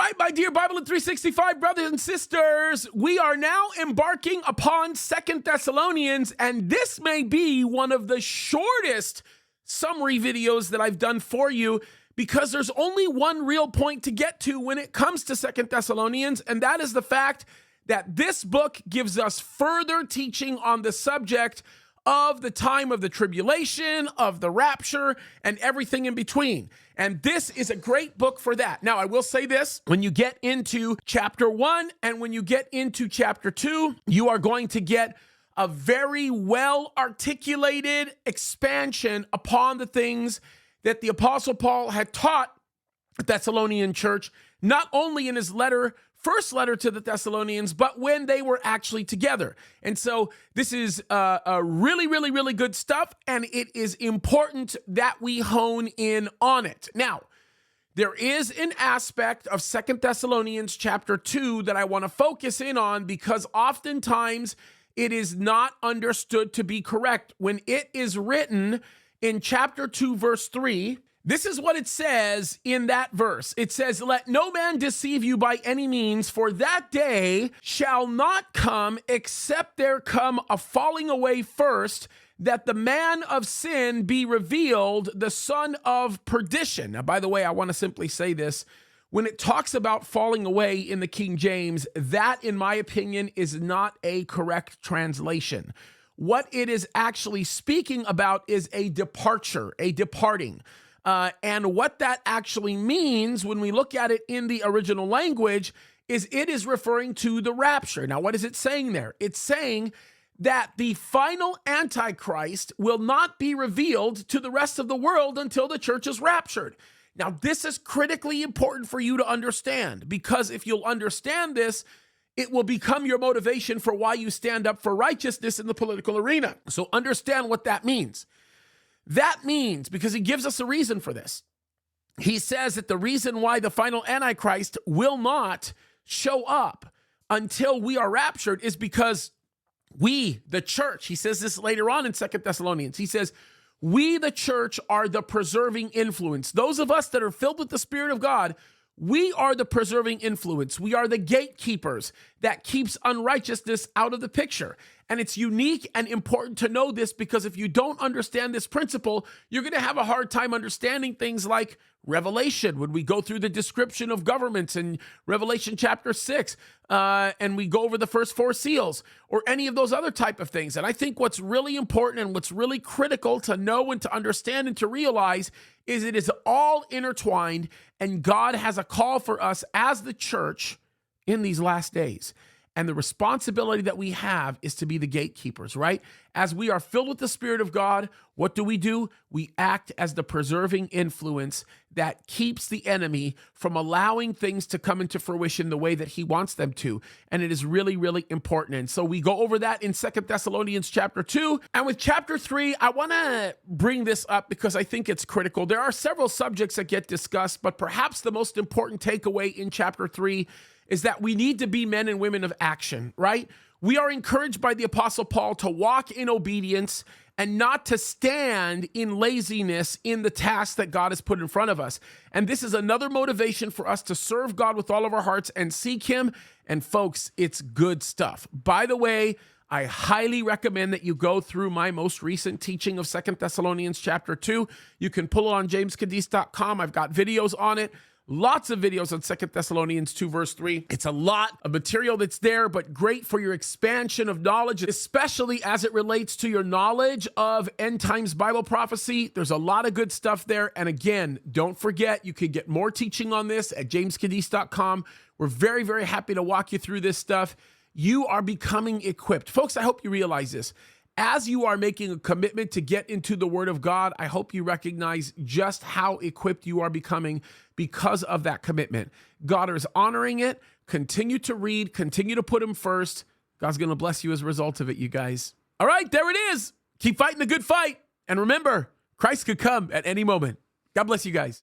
right, my dear BIBLEin365 brothers and sisters, we are now embarking upon 2 Thessalonians, and this may be one of the shortest summary videos that I've done for you because there's only one real point to get to when it comes to 2 Thessalonians, and that is the fact that this book gives us further teaching on the subject of the time of the tribulation, of the rapture, and everything in between. And this is a great book for that. Now, I will say this, when you get into chapter 1 and when you get into chapter 2, you are going to get a very well-articulated expansion upon the things that the Apostle Paul had taught the Thessalonian church, not only in his first letter to the Thessalonians, but when they were actually together. And so this is a really good stuff, and it is important that we hone in on it. Now, there is an aspect of 2 Thessalonians chapter 2 that I want to focus in on because oftentimes it is not understood to be correct. When it is written in chapter 2, verse 3, this is what it says in that verse. It says, "Let no man deceive you by any means, for that day shall not come except there come a falling away first, that the man of sin be revealed, the son of perdition." Now, by the way, I want to simply say this. When it talks about falling away in the King James, that, in my opinion, is not a correct translation. What it is actually speaking about is a departure, a departing. And what that actually means when we look at it in the original language is it is referring to the rapture. Now, what is it saying there? It's saying that the final Antichrist will not be revealed to the rest of the world until the church is raptured. Now, this is critically important for you to understand, because if you'll understand this, it will become your motivation for why you stand up for righteousness in the political arena. So understand what that means. That means, because he gives us a reason for this, he says that the reason why the final Antichrist will not show up until we are raptured is because we, the church, he says this later on in 2 Thessalonians, he says, we, the church, are the preserving influence. Those of us that are filled with the Spirit of God, we are the preserving influence. We are the gatekeepers that keeps unrighteousness out of the picture. And it's unique and important to know this, because if you don't understand this principle, you're going to have a hard time understanding things like Revelation, when we go through the description of governments in Revelation chapter 6, and we go over the first 4 seals, or any of those other type of things. And I think what's really important and what's really critical to know and to understand and to realize is it is all intertwined, and God has a call for us as the church in these last days. And the responsibility that we have is to be the gatekeepers, right? As we are filled with the Spirit of God, what do? We act as the preserving influence that keeps the enemy from allowing things to come into fruition the way that he wants them to. And it is really important. And so we go over that in 2 Thessalonians chapter 2. And with chapter 3, I want to bring this up because I think it's critical. There are several subjects that get discussed, but perhaps the most important takeaway in chapter 3 is that we need to be men and women of action, right? We are encouraged by the Apostle Paul to walk in obedience and not to stand in laziness in the task that God has put in front of us. And this is another motivation for us to serve God with all of our hearts and seek him. And folks, it's good stuff. By the way, I highly recommend that you go through my most recent teaching of 2 Thessalonians chapter 2. You can pull it on jamescadiz.com. I've got videos on it. Lots of videos on 2 Thessalonians 2, verse 3. It's a lot of material that's there, but great for your expansion of knowledge, especially as it relates to your knowledge of end times Bible prophecy. There's a lot of good stuff there. And again, don't forget, you can get more teaching on this at jamescadiz.com. We're very happy to walk you through this stuff. You are becoming equipped. Folks, I hope you realize this. As you are making a commitment to get into the Word of God, I hope you recognize just how equipped you are becoming because of that commitment. God is honoring it. Continue to read. Continue to put him first. God's going to bless you as a result of it, you guys. All right, there it is. Keep fighting the good fight. And remember, Christ could come at any moment. God bless you guys.